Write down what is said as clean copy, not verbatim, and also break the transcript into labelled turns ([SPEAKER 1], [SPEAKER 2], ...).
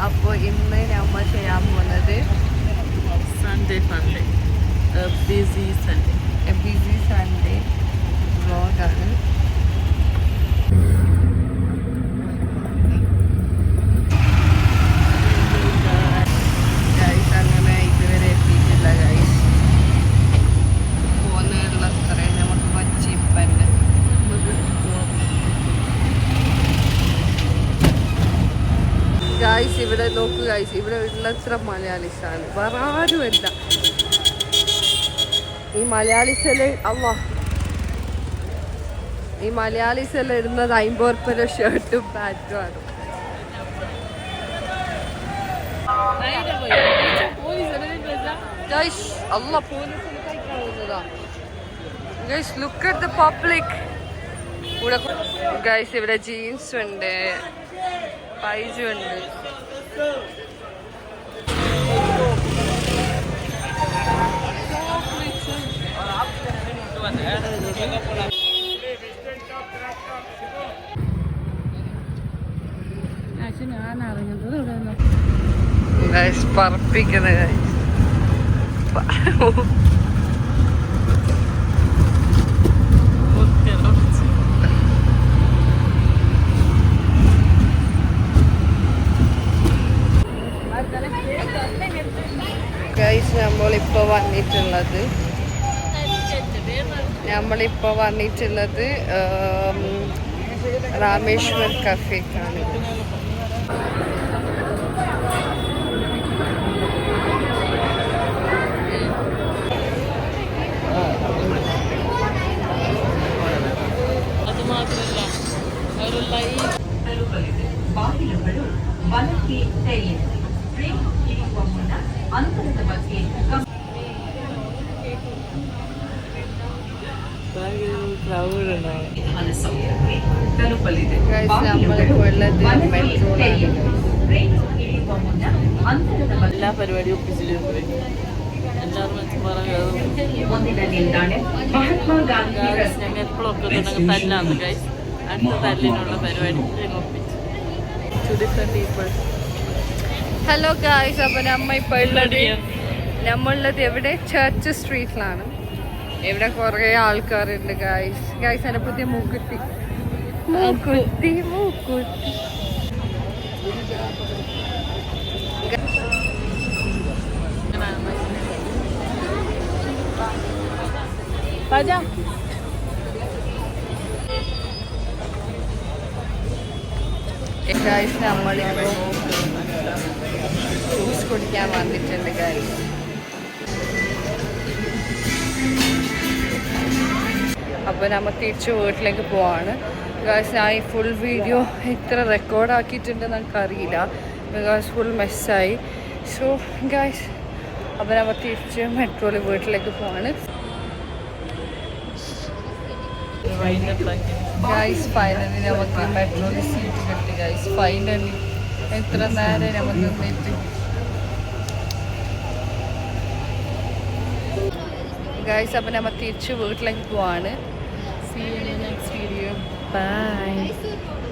[SPEAKER 1] അപ്പോൾ ഇന്ന് നമ്മൾ ചെയ്യാൻ പോകുന്നത്
[SPEAKER 2] സൺഡേ ബിസി
[SPEAKER 1] സൺഡേ വ്ളോഗാണ്. ഗൈസ് അങ്ങനെ ഇതുവരെ എത്തിയിട്ടില്ല. ഗൈസ് പോകുന്നതിനുള്ള അത്രയും നമുക്ക് വച്ചിപ്പന്നെ ഗൈസ് ഇവിടെ നോക്കൂ. ഗൈസ് ഇവിടെ ഉള്ളത്ര മലയാളീസാണ്, വേറെ ആരുമല്ല. ഈ മലയാളീസെല്ലാം ഇടുന്നത് 50 ഉറുപ്പിക ഷർട്ടും പാൻറ്റും ആണ്. ഗൈസ് പോലീസിന് കഴിക്കാവുന്നതാ. Guys look at the public. Guys ഇവിടെ ജീൻസ് ഉണ്ട്, പൈജ ഉണ്ട്. പറപ്പിക്കുന്നത് ഗൈസ് നമ്മളിപ്പോൾ വന്നിട്ടുള്ളത് രാമേശ്വർ കഫേക്കാണ്.
[SPEAKER 2] എല്ലാ പരിപാടിയും ഒപ്പിച്ചിട്ടുണ്ട്. ഞങ്ങൾ എപ്പോഴൊക്കെ തല്ലാന്ന് ഗൈസ്. അടുത്ത തല്ലിനുള്ള പരിപാടി ഞങ്ങൾ ഒപ്പിച്ചു.
[SPEAKER 1] ഹലോ ഗൈസ്, അപ്പൊ നമ്മളുള്ളത് എവിടെ? ചർച്ച് സ്ട്രീറ്റിലാണ്. ഇവിടെ കുറേ ആൾക്കാരുണ്ട് ഗൈസ്. അതിനെ പുതിയ മൂക്കുത്തി. ഗൈസ് നമ്മളിപ്പോൾ ജ്യൂസ് കുടിക്കാൻ വന്നിട്ടുണ്ട് ഗൈസ്. അപ്പോൾ നമ്മൾ തിരിച്ച് വീട്ടിലേക്ക് പോവാണ് ഗൈസ്. ഞാൻ ഈ ഫുൾ വീഡിയോ എത്ര റെക്കോർഡാക്കിയിട്ടുണ്ടെന്ന് എനിക്കറിയില്ല, ബിക്കോസ് ഫുൾ മെസ്സായി. സോ ഗൈസ്, അപ്പോൾ നമ്മൾ തിരിച്ച് മെട്രോയിൽ വീട്ടിലേക്ക് പോവാണ് ഗൈസ്. ഫൈനലി നമുക്ക് മെട്രോയിൽ സീറ്റ് കിട്ടി ഗൈസ്. ഫൈനലി എത്ര നേരം നമുക്ക് നിന്നിട്ട്. ഗൈസ് അപ്പോൾ നമ്മൾ തിരിച്ച് വീട്ടിലേക്ക് പോവാണ്. See you in the next video. Bye.